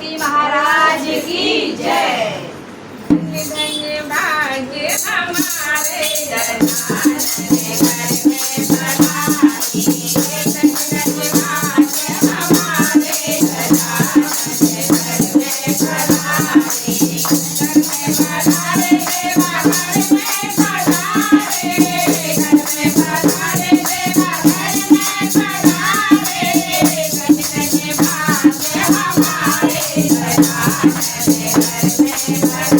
जी महाराज की जय। धन्य धन्य भाग्य हमारे जनाने घर में पधारी। धन्य धन्य भाग्य हमारे जनाने घर में पधारी। घर में पधारे देवा घर में पधारे। घर में पधारे देवा घर में पधारे। धन्य धन्य भाग्य हमारे जनाने घर में पधारे।